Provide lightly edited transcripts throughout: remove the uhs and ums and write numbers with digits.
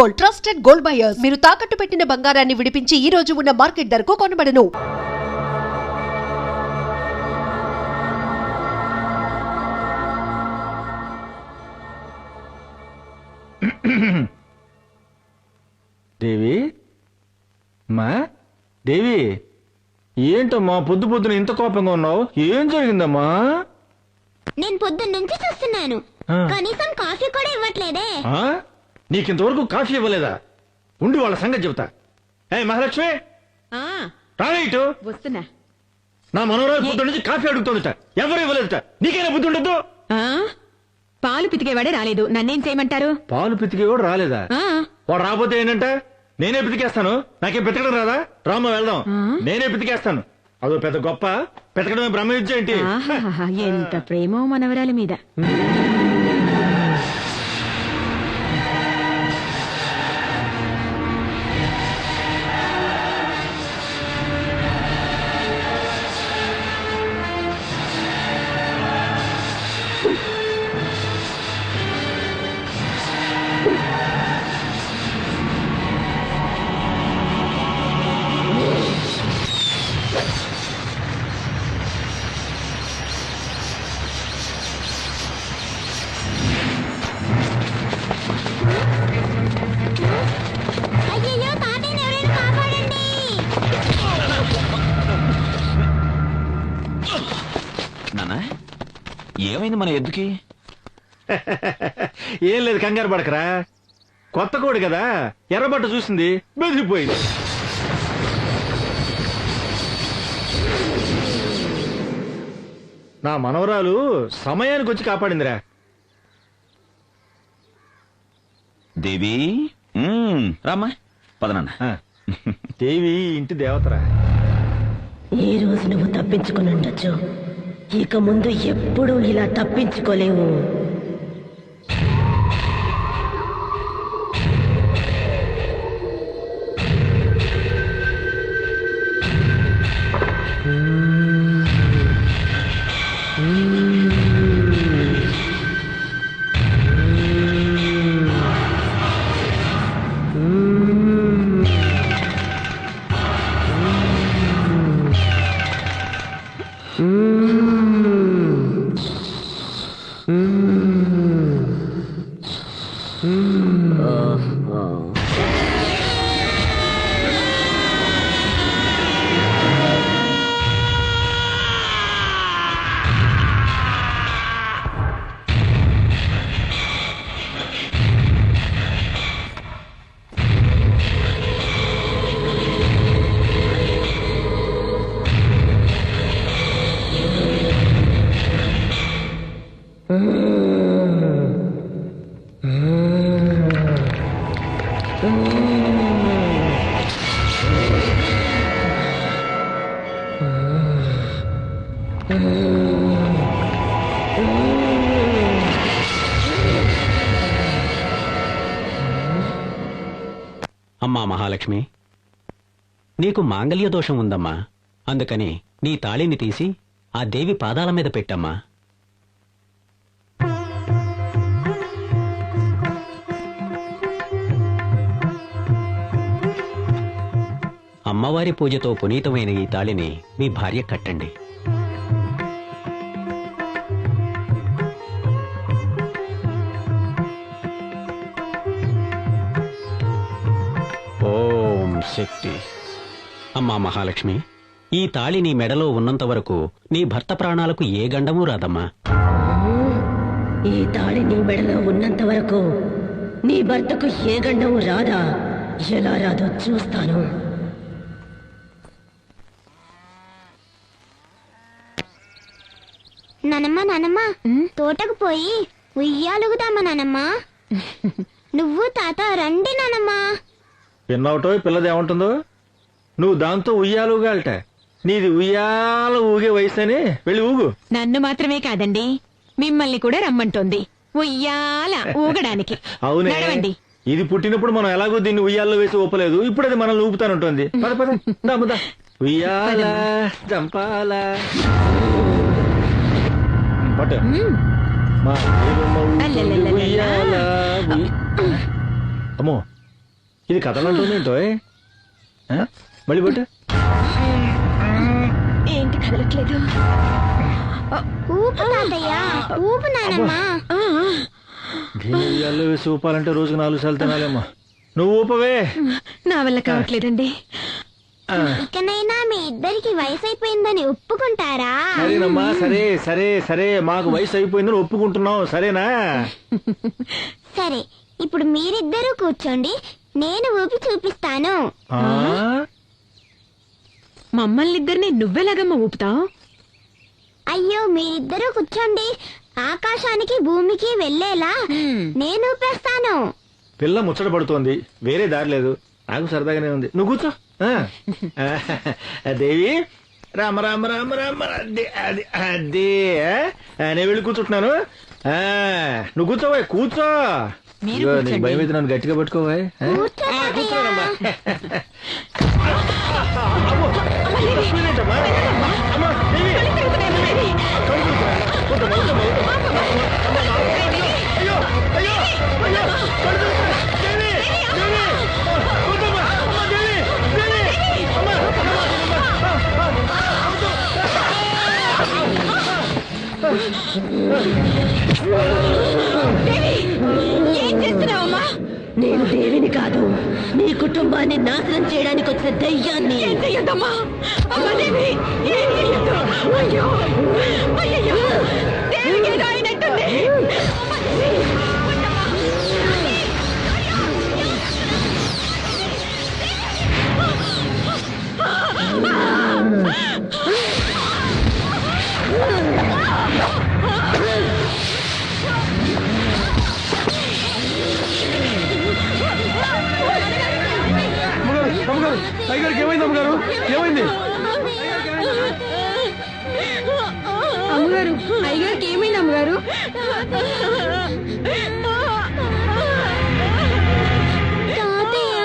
Gold, trusted gold buyers. మీరు తాకట్టు పెట్టిన బంగారాన్ని విడిపించి ఈ రోజు ఉన్న మార్కెట్ ధరకు కొనబడను. దేవి మా దేవి, ఏంటమ్మా పొద్దు పొద్దున ఇంత కోపంగా ఉన్నావు? ఏం జరిగిందమ్మా? నేను పొద్దున్న నుంచి చూస్తున్నాను, కనీసం కాఫీ కూడా ఇవ్వట్లేదే. నీకింతవరకు కాఫీ ఇవ్వలేదా? ఉండి వాళ్ళ సంగతి చెబుతా. ఏ మహాలక్ష్మి, రావే ఇటు. వస్తున్నా. నా మనోరాలు పొద్దు నుంచి కాఫీ అడుగుతుందట, ఎవరు ఇవ్వలేదట. నీకైనా బుద్ధి ఉండదు? పాలు పితికేవాడే రాలేదు, నన్నేం చేయమంటారు? పాలు పితికే కూడా రాలేదా? వాడు రాకపోతే ఏంటంట, నేనే పితికేస్తాను. నాకేం పితకడం రాదా? రామ్మ వెళ్దాం, నేనే పితికేస్తాను. అదో పెద్ద గొప్ప, పితకడమే బ్రహ్మ విద్య ఏంటి? ఎంత ప్రేమో మనవరాలి మీద. అయ్యయ్యో, తాతయ్యని ఎవరైనా కాపాడండి. నాన్న, ఏమైంది మన ఎద్దుకి? ఏం లేదు, కంగారు పడకరా. కొత్త కోడి కదా, ఎర్రబట్ట చూసింది, బెదిరిపోయింది. నా మనవరాలు సమయానికి వచ్చి కాపాడిందిరా. దేవి, రామ్మా, పదనన్న. దేవి ఇంటి దేవతరా. ఈ రోజు నువ్వు తప్పించుకుని ఉండొచ్చు, ఇక ముందు ఎప్పుడూ ఇలా తప్పించుకోలేవు. అమ్మా మహాలక్ష్మి, నీకు మాంగళ్య దోషం ఉందమ్మా. అందుకని నీ తాళిని తీసి ఆ దేవి పాదాల మీద పెట్టమ్మా. అమ్మవారి పూజతో పునీతమైన ఈ తాళిని మీ భార్య కట్టండి. ఓం శక్తి. అమ్మా మహాలక్ష్మి, ఈ తాళి నీ మెడలో ఉన్నంత వరకు నీ భర్త ప్రాణాలకు ఏ గండమూ రాదమ్మా. ఈ తాళి నీ మెడలో ఉన్నంత వరకు నీ భర్తకు ఏ గండము రాదా? ఎలా రాదో చూస్తాను. నానమ్మ నానమ్మ, తోటకు పోయి ఉయ్యాలుగుదామా నానమ్మ? నువ్వు తాత రండి నానమ్మ. పిన్నవటో పిల్లది ఏమంటుందో, నువ్వు దాంతో ఉయ్యాలుగాలట. నీది ఉయ్యాల ఊగే వయసని వెళ్ళి ఊగు. నన్ను మాత్రమే కాదండి, మిమ్మల్ని కూడా రమ్మంటోంది ఉయ్యాల ఊగడానికి. అవునే, నడవండి. ఇది పుట్టినప్పుడు మనం ఎలాగో దీన్ని ఉయ్యాల్లో వేసి ఊపలేదు, ఇప్పుడు అది మనల్ని ఊపుతానుంటుంది. పద పద, దాముదా ఉయ్యాల జంపాల పట్టు. అమ్మో, ఇది కథలంటుంది ఏంటో మళ్ళీ పట్టు. ఏంటి కదలట్లేదు? ఊపు తాతయ్య, ఊపు నానమ్మ. బియ్యాల్లో వేసి ఊపాలంటే రోజుకు 4 సార్లు తినాలేమ్మా. నువ్వు ఊపవే. నా వల్ల కావట్లేదండి. ఇకనైనా మీ ఇద్దరికి వయసు అయిపోయిందని ఒప్పుకుంటారా? సరేనమ్మా, సరే సరే సరే, మాకు వయసు అయిపోయిందని ఒప్పుకుంటున్నాం, సరేనా? సరే, ఇప్పుడు మీరిద్దరూ కూర్చోండి, నేను ఊపి చూపిస్తాను. ఆ? మమ్మల్ని ఇద్దరిని నువ్వెలాగమ్మా ఊపుతావు? అయ్యో, మీరిద్దరూ కూర్చోండి, ఆకాశానికి భూమికి వెళ్ళేలా నేను ఊపేస్తాను. పిల్ల ముచ్చట పడుతోంది, వేరే దారి లేదు. నాకు సరదాగానే ఉంది, నువ్వు కూర్చో. దేవి, రామ రామ రామ రామ, అదే అది అదే. నేను వెళ్ళి కూర్చుంటున్నాను, నువ్వు కూర్చోవా, కూర్చో. ఇదిగో, నీకు భయం అయితే నన్ను గట్టిగా పట్టుకోవా. కూర్చో తాతయ్య. ఏం చేస్తున్నావమ్మా? నేను దేవిని కాదు, నీ కుటుంబాన్ని నాశనం చేయడానికి వచ్చిన దయ్యాన్ని. ఏం చెయ్యొద్దమ్మా! అమ్మా దేవి, ఏం చెయ్యొద్దు! అయ్యో అయ్యయ్యో, దేవికి ఏదో అయినట్టుంది. అమ్మా దేవి, ఉండమ్మా. అయ్యగారికి ఏమైంది అమ్మగారు? ఏమైంది? అమ్మగారు, అయ్యగారికి ఏమైంది అమ్మగారు? తాతయ్య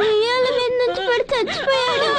ఉయ్యాల మీద నుంచి పడి చచ్చిపోయాడు.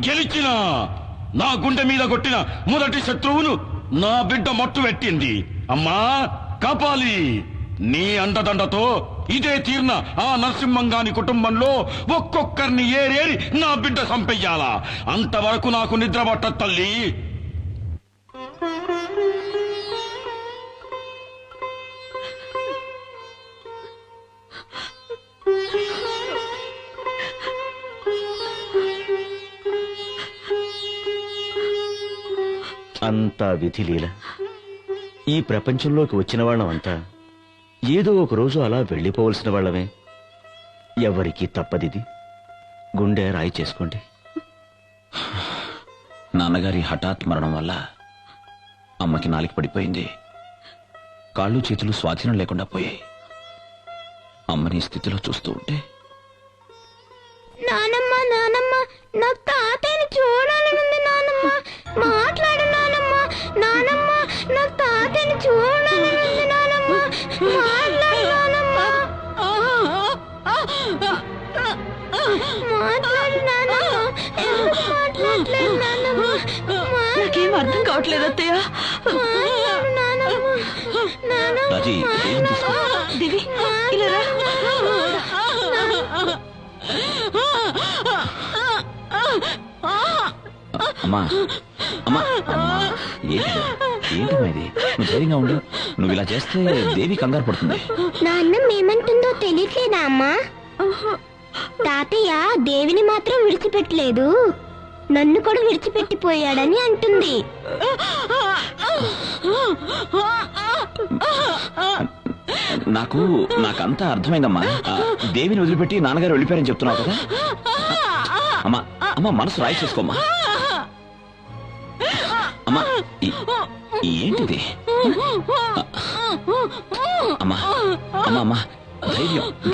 గెలిచిన నా గుండె మీద కొట్టిన మొదటి శత్రువును నా బిడ్డ మట్టు పెట్టింది. అమ్మా కాపాలి, నీ అండదండతో ఇదే తీర్న ఆ నరసింహంగాని కుటుంబంలో ఒక్కొక్కరిని ఏరేరి నా బిడ్డ సంపెయ్యాలా. అంతవరకు నాకు నిద్ర పట్ట తల్లి. అంతా విధిలీల. ఈ ప్రపంచంలోకి వచ్చిన వాళ్ళమంతా ఏదో ఒక రోజు అలా వెళ్ళిపోవలసిన వాళ్ళమే. ఎవరికీ తప్పదిది. గుండె రాయి చేసుకోండి. నాన్నగారి హఠాత్ మరణం వల్ల అమ్మకి నాలిక పడిపోయింది. కాళ్ళు చేతులు స్వాధీనం లేకుండా పోయాయి. అమ్మని స్థితిలో చూస్తూ ఉంటే, నానమ్మ నానమ్మ, నాకు తాతయ్యని చూడాలనుంది నానమ్మ. మాట్లాడు నానమ్మ. నానమ్మ, నాకు తాతయ్యని చూడాలనుంది నానమ్మ. మాట్లాడు నానమ్మ. మాట్లాడు నానమ్మ. ఎందుకు మాట్లాడలేదు నానమ్మ? నాకేం అర్థం కావట్లేదు అత్తయ్య. మాట్లాడు నానమ్మ. నానమ్మ, రాజీ, ఏం తీసుకో. దేవి, ఇలా రా. అమ్మా అమ్మా అమ్మా, ఏంటమ్మా ఇది? నువ్వు ధైర్యంగా ఉండు. నువ్వు ఇలా చేస్తే దేవి కంగారు పడుతుంది. నాన్న ఏమంటుందో తెలియట్లేదా అమ్మా? తాతయ్య దేవిని మాత్రం విడిచిపెట్టలేదు, నన్ను కూడా విడిచిపెట్టిపోయాడని అంటుంది. నాకంతా అర్థమైందమ్మా. దేవిని వదిలిపెట్టి నాన్నగారు వెళ్ళిపోయారని చెప్తున్నావు కదా? అమ్మా అమ్మా మనసు రాయి చేసుకోమ్మా. అమ్మా ఏంటిది? అమ్మా అమ్మా అమ్మా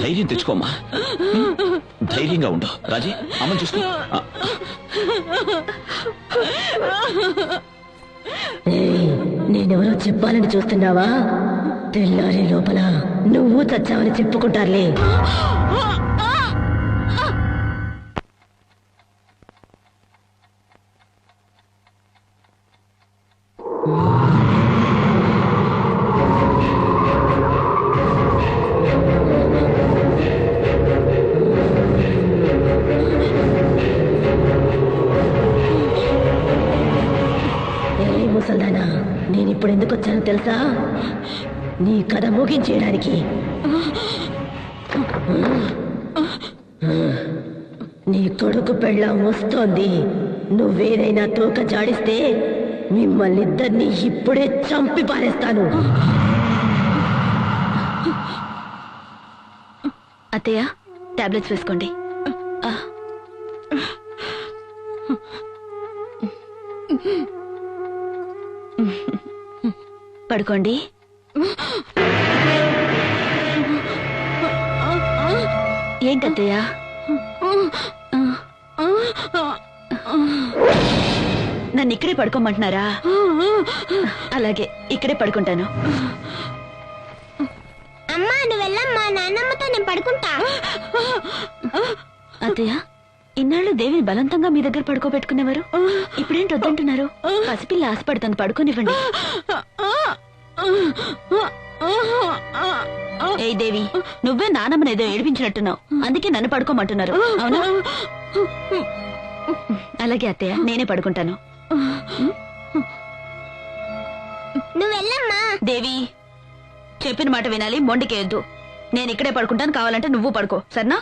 ధైర్యం తెచ్చుకోమ్మా. ధైర్యంగా ఉండు రాజీ. అమ్మని చూసుకో. నేనెవరో చెప్పాలని చూస్తున్నావా? తెల్లారి లోపల నువ్వు చచ్చావని చెప్పుకుంటారులే. ముసల్దానా, నేనిప్పుడు ఎందుకు వచ్చానో తెలుసా? నీ కథ ముగించేయడానికి. నీ కొడుకు పెళ్ళాం వస్తోంది. నువ్వేదైనా తోక జాడిస్తే మిమ్మల్ని ఇద్దరిని ఇప్పుడే చంపి పారేస్తాను. అత్తయ్య, టాబ్లెట్స్ వేసుకోండి. పడుకోండి. ఏంటత్తయ్య? నన్ను ఇక్కడే పడుకోమంటున్నారా? అలాగే ఇక్కడే పడుకుంటాను. అమ్మా నువ్వు వెళ్ళమ్మా, నాన్నమ్మతో నేను పడుకుంటా. అత్తయ్య, ఇన్నాళ్ళు దేవిని బలవంతంగా మీ దగ్గర పడుకోబెట్టుకునేవారు, ఇప్పుడేంటి వద్దంటున్నారు? పసిపిల్ల ఆశపడుతుంది, పడుకోనివ్వండి. ఏ దేవి, నువ్వే నానమ్మని ఏదో ఏడిపించినట్టున్నావు, అందుకే నన్ను పడుకోమంటున్నారు, అవునా? అలాగే అత్తయ్య, నేనే పడుకుంటాను. నువ్వు వెళ్ళమ్మా. దేవి, చెప్పిన మాట వినాలి, మొండికేయొద్దు. నేను ఇక్కడే పడుకుంటాను, కావాలంటే నువ్వు పడుకో, సరేనా?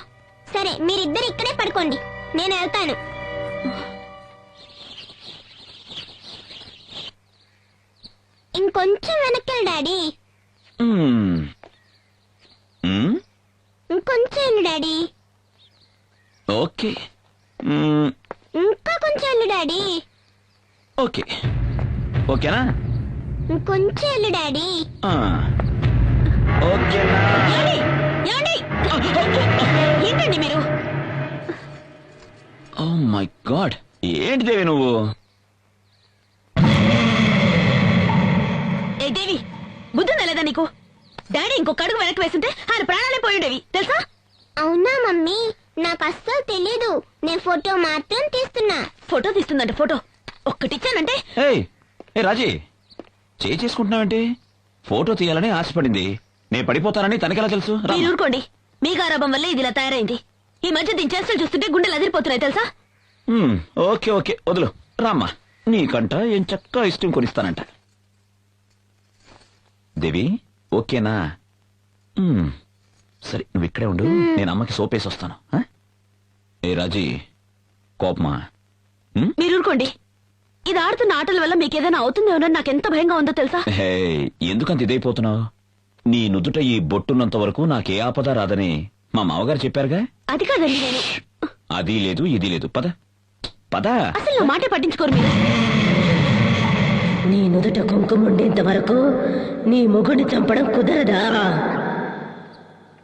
సరే, మీరిద్దరు ఇక్కడే పడుకోండి, నేను వెళ్తాను. ఇంకొంచెం వెనక్కి డాడీ. ఇంకొంచెం వెళ్ళు డాడీ. ఓకే. ఇంకా కొంచెం వెళ్ళు డాడీ. ఓకే ఓకేనా? ఇంకొంచెం వెళ్ళు డాడీ. ఓకేనా? ఏంటండి మీరు? ఓ మై గాడ్, ఏంటి దేవి నువ్వు? ఏ దేవి, బుద్ధి నెలదా నీకు? డాడీ ఇంకొక అడుగు వెనక్కి వేస్తుంటే ఆయన ప్రాణాలే పోయిండేవి, తెలుసా? అవునా మమ్మీ, నాకు అస్సలు తెలీదు. నేను ఫోటో మాత్రం తీస్తున్నా. ఫోటో తీస్తుందంటే ఫోటో ఒక్కటిచ్చానంటే. ఏ రాజీ, చేసుకుంటున్నావంటే? ఫోటో తీయాలని ఆశపడింది, నేను పడిపోతానని తనకెలా తెలుసు? మీరు ఊరుకోండి, మీ గారాబం వల్ల ఇది ఇలా తయారైంది. ఈ మధ్య దీని చేష్టలు చూస్తుంటే గుండెలు అదిరిపోతున్నాయి, తెలుసా? ఓకే ఓకే వదులు రామ్మా, నీకంట ఏం చక్కగా ఇష్టం కొనిస్తానంట. దేవి ఓకేనా? సరే నువ్వు ఇక్కడే ఉండు, నేను అమ్మకి సోపేసి వస్తాను. ఏ రాజీ, కోపమా? మీరు ఊరుకోండి, ఇది ఆడుతున్న ఆటల వల్ల మీకేదైనా అవుతుందేమోనని నాకెంత భయంగా ఉందో తెలుసా? ఎందుకంత ఇదైపోతున్నావు? నీ నుదుట ఈ బొట్టున్నంత వరకు నాకే ఆపద రాదని మా మామగారు చెప్పారుగా. అది కాదండి, నేను అది లేదు ఇది లేదు, పద పద. అసలు నా మాటే పట్టించుకోరు మీరు. నీ నుదుట కుంకుమ ఉండేంత వరకు నీ మొగుడిని చంపడం కుదరదా?